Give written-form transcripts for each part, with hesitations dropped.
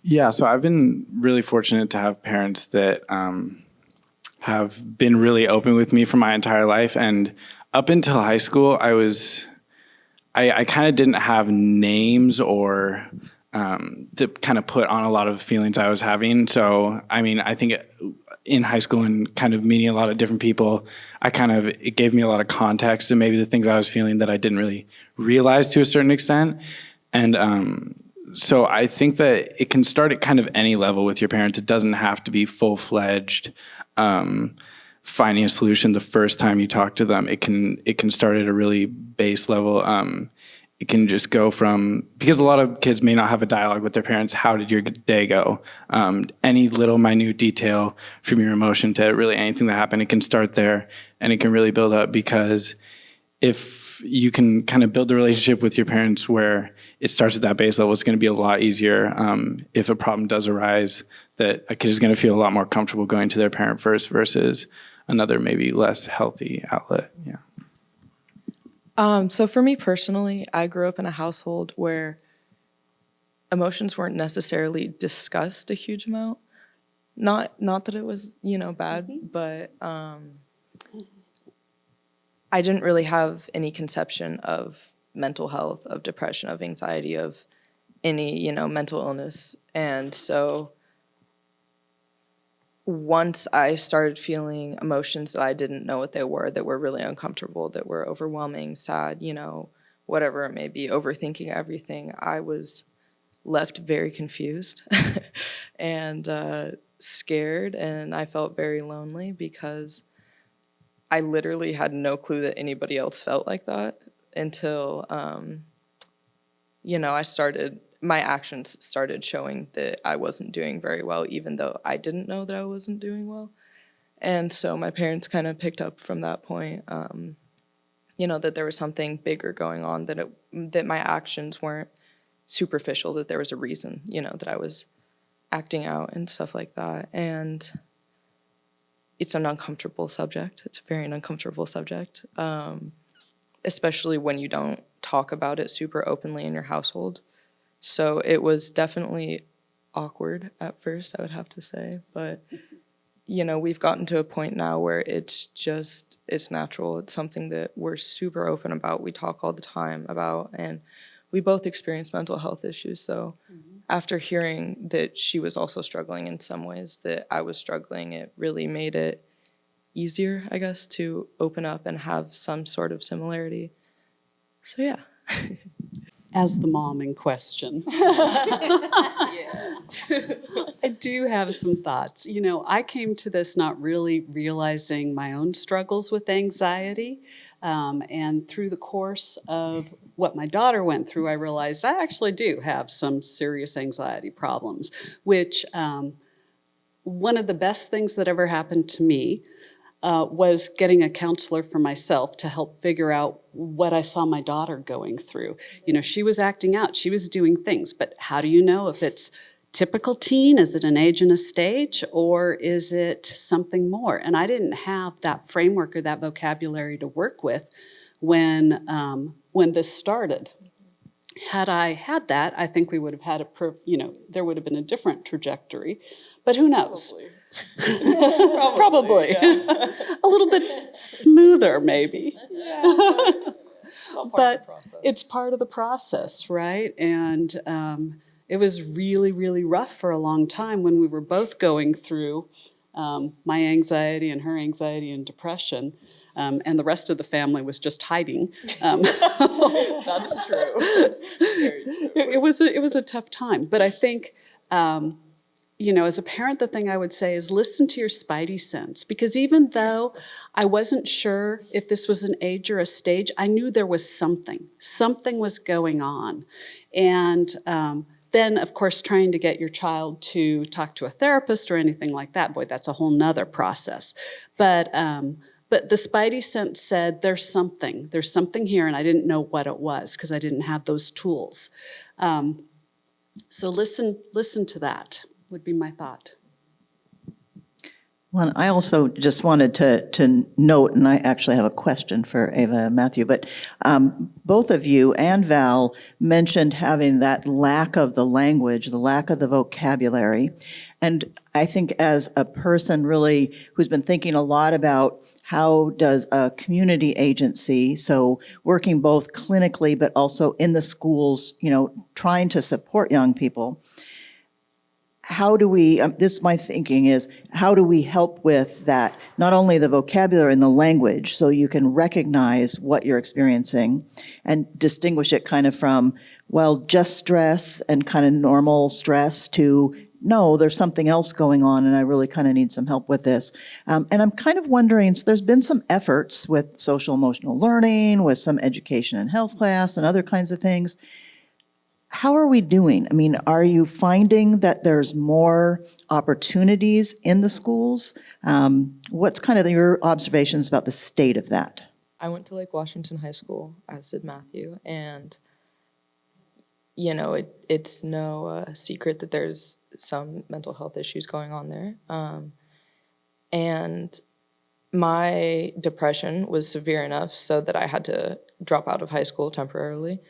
Yeah, so I've been really fortunate to have parents that have been really open with me for my entire life. And up until high school, I kind of didn't have names or to kind of put on a lot of feelings I was having. So, I mean, I think in high school and kind of meeting a lot of different people, it gave me a lot of context to maybe the things I was feeling that I didn't really realize to a certain extent. And so I think that it can start at kind of any level with your parents. It doesn't have to be full-fledged finding a solution the first time you talk to them. It can start at a really base level. It can just go from, because a lot of kids may not have a dialogue with their parents. How did your day go? Any little minute detail from your emotion to really anything that happened, it can start there and it can really build up, because if you can kind of build a relationship with your parents where it starts at that base level, it's going to be a lot easier if a problem does arise, that a kid is going to feel a lot more comfortable going to their parent first versus another maybe less healthy outlet. Yeah. So for me personally, I grew up in a household where emotions weren't necessarily discussed a huge amount. Not that it was, bad, but I didn't really have any conception of mental health, of depression, of anxiety, of any, mental illness. And so once I started feeling emotions that I didn't know what they were, that were really uncomfortable, that were overwhelming, sad, whatever it may be, overthinking everything, I was left very confused and scared, and I felt very lonely because I literally had no clue that anybody else felt like that until, my actions started showing that I wasn't doing very well, even though I didn't know that I wasn't doing well. And so my parents kind of picked up from that point, that there was something bigger going on, that my actions weren't superficial, that there was a reason, that I was acting out and stuff like that. And it's an uncomfortable subject. It's a very uncomfortable subject, especially when you don't talk about it super openly in your household. So it was definitely awkward at first, I would have to say. But, we've gotten to a point now where it's natural. It's something that we're super open about. We talk all the time about, and we both experience mental health issues. So after hearing that she was also struggling in some ways, that I was struggling, it really made it easier, I guess, to open up and have some sort of similarity. So, yeah. As the mom in question, I do have some thoughts. I came to this not really realizing my own struggles with anxiety. And through the course of what my daughter went through, I realized I actually do have some serious anxiety problems, which one of the best things that ever happened to me was getting a counselor for myself to help figure out what I saw my daughter going through. She was acting out, she was doing things, but how do you know if it's typical teen? Is it an age and a stage, or is it something more? And I didn't have that framework or that vocabulary to work with when this started. Had I had that, I think we would have had there would have been a different trajectory, but who knows? Probably. Yeah. A little bit smoother, maybe. Yeah. But it's part of the process, right? And it was really, really rough for a long time when we were both going through my anxiety and her anxiety and depression. And the rest of the family was just hiding. That's true. Very true. It was a tough time, but I think as a parent, the thing I would say is listen to your spidey sense, because even though I wasn't sure if this was an age or a stage, I knew there was something was going on. And then, of course, trying to get your child to talk to a therapist or anything like that, boy, that's a whole nother process. But the spidey sense said, there's something here, and I didn't know what it was because I didn't have those tools. So listen to that would be my thought. Well, I also just wanted to note, and I actually have a question for Ava and Matthew, but both of you and Val mentioned having that lack of the language, the lack of the vocabulary. And I think as a person really who's been thinking a lot about how does a community agency, so working both clinically but also in the schools, trying to support young people, how do we, this my thinking is, how do we help with that, not only the vocabulary and the language, so you can recognize what you're experiencing and distinguish it kind of from, well, just stress and kind of normal stress to, no, there's something else going on and I really kind of need some help with this. And I'm kind of wondering, so there's been some efforts with social emotional learning, with some education and health class and other kinds of things. How are we doing? I mean, are you finding that there's more opportunities in the schools? What's kind of your observations about the state of that? I went to Lake Washington High School, as did Matthew, and it's no secret that there's some mental health issues going on there. And my depression was severe enough so that I had to drop out of high school temporarily.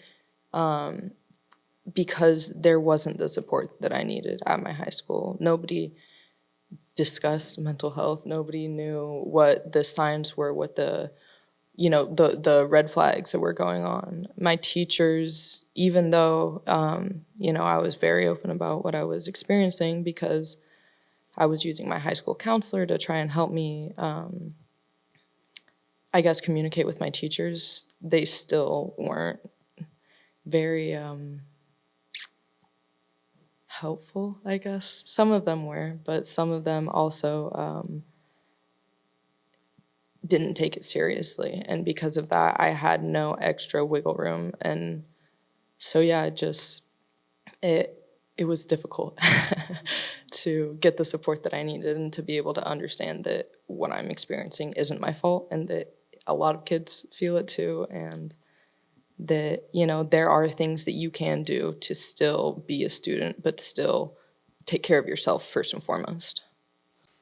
Because there wasn't the support that I needed at my high school. Nobody discussed mental health. Nobody knew what the signs were, what the red flags that were going on. My teachers, even though, I was very open about what I was experiencing because I was using my high school counselor to try and help me, communicate with my teachers, they still weren't very helpful, I guess. Some of them were, but some of them also didn't take it seriously. And because of that, I had no extra wiggle room. And so, yeah, it was difficult to get the support that I needed and to be able to understand that what I'm experiencing isn't my fault and that a lot of kids feel it too. And that, there are things that you can do to still be a student, but still take care of yourself first and foremost.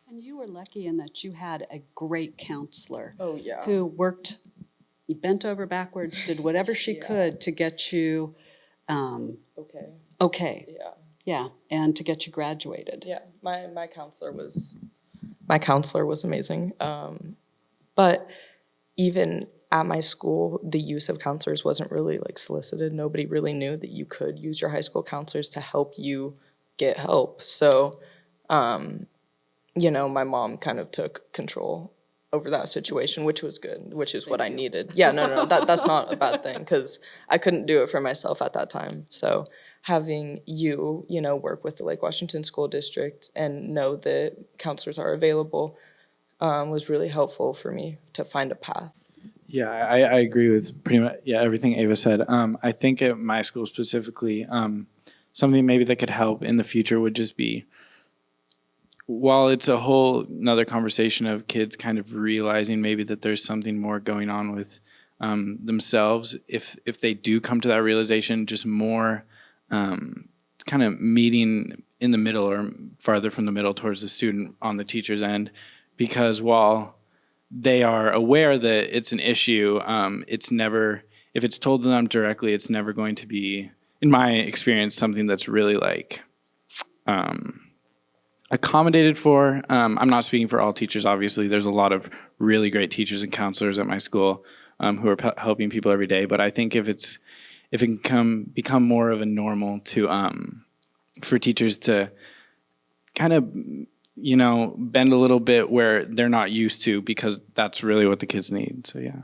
And you were lucky in that you had a great counselor. Oh, yeah. Who worked, you bent over backwards, did whatever she could to get you okay. Yeah. Yeah, and to get you graduated. Yeah, my counselor was amazing. But even at my school, the use of counselors wasn't really solicited. Nobody really knew that you could use your high school counselors to help you get help. So, my mom kind of took control over that situation, which was good, which is what I needed. Yeah, no, that's not a bad thing because I couldn't do it for myself at that time. So having you, work with the Lake Washington School District and know that counselors are available was really helpful for me to find a path. Yeah, I agree with pretty much everything Ava said. I think at my school specifically, something maybe that could help in the future would just be, while it's a whole another conversation of kids kind of realizing maybe that there's something more going on with themselves, if they do come to that realization, just more kind of meeting in the middle or farther from the middle towards the student on the teacher's end, because while they are aware that it's an issue, it's never, if it's told to them directly, it's never going to be, in my experience, something that's really accommodated for. I'm not speaking for all teachers, obviously. There's a lot of really great teachers and counselors at my school who are helping people every day. But I think if it can become more of a normal to for teachers to kind of bend a little bit where they're not used to, because that's really what the kids need. So yeah.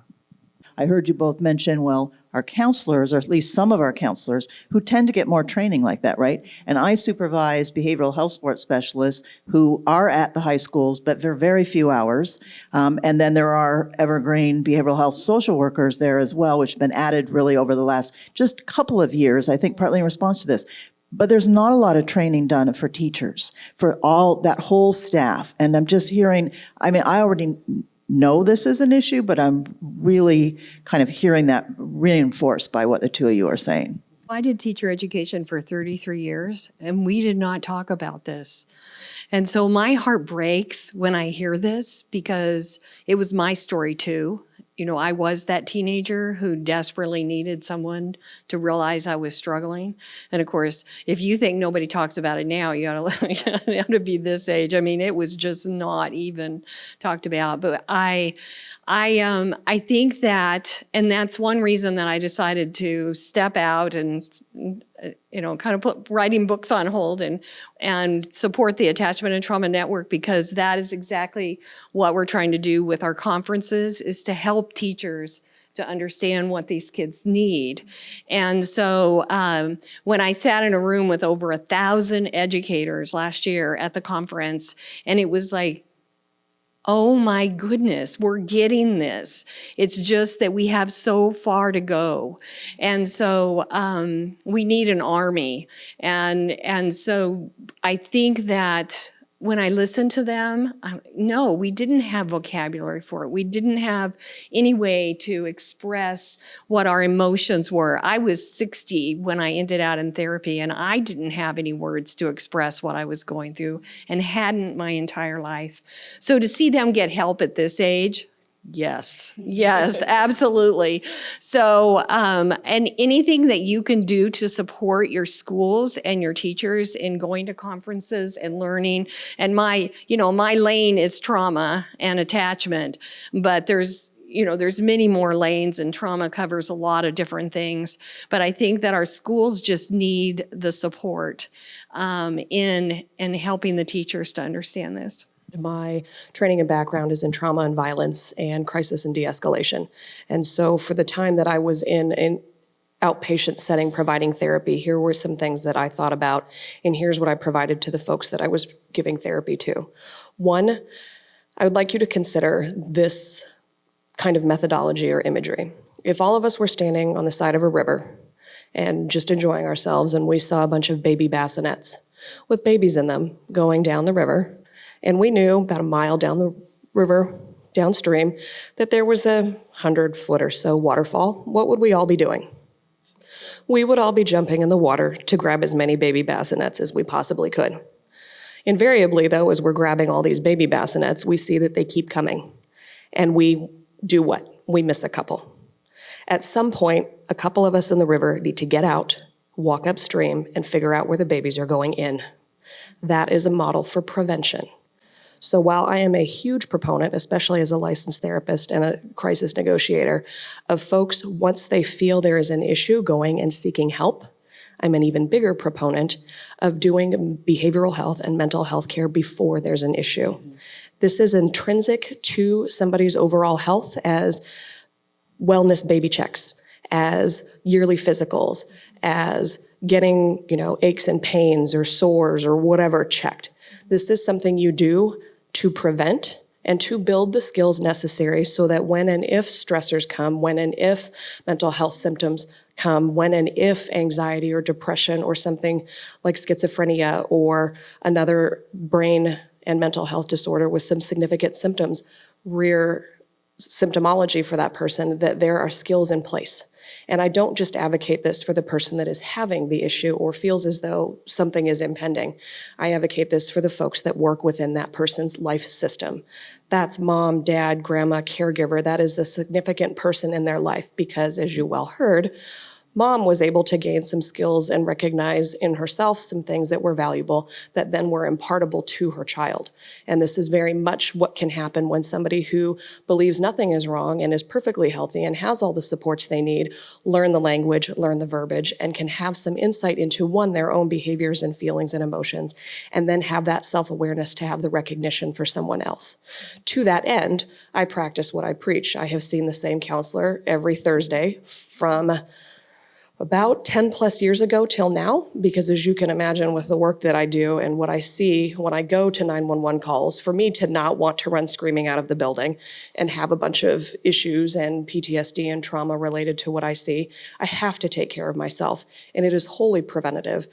I heard you both mention, well, our counselors, or at least some of our counselors, who tend to get more training like that, right? And I supervise behavioral health support specialists who are at the high schools, but they're very few hours. And then there are evergreen behavioral health social workers there as well, which have been added really over the last just couple of years, I think partly in response to this. But there's not a lot of training done for teachers, for all that whole staff. And I'm just hearing, I already know this is an issue, but I'm really kind of hearing that reinforced by what the two of you are saying. I did teacher education for 33 years, and we did not talk about this. And so my heart breaks when I hear this because it was my story too. You know, I was that teenager who desperately needed someone to realize I was struggling. And of course, if you think nobody talks about it now, you ought to be this age. I mean, it was just not even talked about. But I think that, and that's one reason that I decided to step out and, kind of put writing books on hold and support the Attachment and Trauma Network, because that is exactly what we're trying to do with our conferences, is to help teachers to understand what these kids need. And so when I sat in a room with over 1,000 educators last year at the conference, and it was like, oh my goodness, we're getting this. It's just that we have so far to go. And so we need an army. And so I think that when I listen to them, no, we didn't have vocabulary for it. We didn't have any way to express what our emotions were. I was 60 when I ended out in therapy, and I didn't have any words to express what I was going through, and hadn't my entire life. So to see them get help at this age, yes, absolutely. So, and anything that you can do to support your schools and your teachers in going to conferences and learning. And my lane is trauma and attachment, but there's many more lanes, and trauma covers a lot of different things. But I think that our schools just need the support in helping the teachers to understand this. My training and background is in trauma and violence and crisis and de-escalation. And so for the time that I was in an outpatient setting providing therapy, here were some things that I thought about, and here's what I provided to the folks that I was giving therapy to. One, I would like you to consider this kind of methodology or imagery. If all of us were standing on the side of a river and just enjoying ourselves, and we saw a bunch of baby bassinets with babies in them going down the river, and we knew about a mile down the river, downstream, that there was 100-foot or so waterfall, what would we all be doing? We would all be jumping in the water to grab as many baby bassinets as we possibly could. Invariably, though, as we're grabbing all these baby bassinets, we see that they keep coming. And we do what? We miss a couple. At some point, a couple of us in the river need to get out, walk upstream, and figure out where the babies are going in. That is a model for prevention. So while I am a huge proponent, especially as a licensed therapist and a crisis negotiator, of folks, once they feel there is an issue, going and seeking help, I'm an even bigger proponent of doing behavioral health and mental health care before there's an issue. This is intrinsic to somebody's overall health, as wellness baby checks, as yearly physicals, as getting, aches and pains or sores or whatever checked. This is something you do to prevent and to build the skills necessary so that when and if stressors come, when and if mental health symptoms come, when and if anxiety or depression or something like schizophrenia or another brain and mental health disorder with some significant symptoms rear symptomology for that person, that there are skills in place. And I don't just advocate this for the person that is having the issue or feels as though something is impending. I advocate this for the folks that work within that person's life system. That's mom, dad, grandma, caregiver. That is a significant person in their life because, as you well heard, Mom was able to gain some skills and recognize in herself some things that were valuable that then were impartable to her child. And this is very much what can happen when somebody who believes nothing is wrong and is perfectly healthy and has all the supports they need, learn the language, learn the verbiage, and can have some insight into, one, their own behaviors and feelings and emotions, and then have that self-awareness to have the recognition for someone else. To that end, I practice what I preach. I have seen the same counselor every Thursday from about 10 plus years ago till now, because as you can imagine with the work that I do and what I see when I go to 911 calls, for me to not want to run screaming out of the building and have a bunch of issues and PTSD and trauma related to what I see, I have to take care of myself, and it is wholly preventative.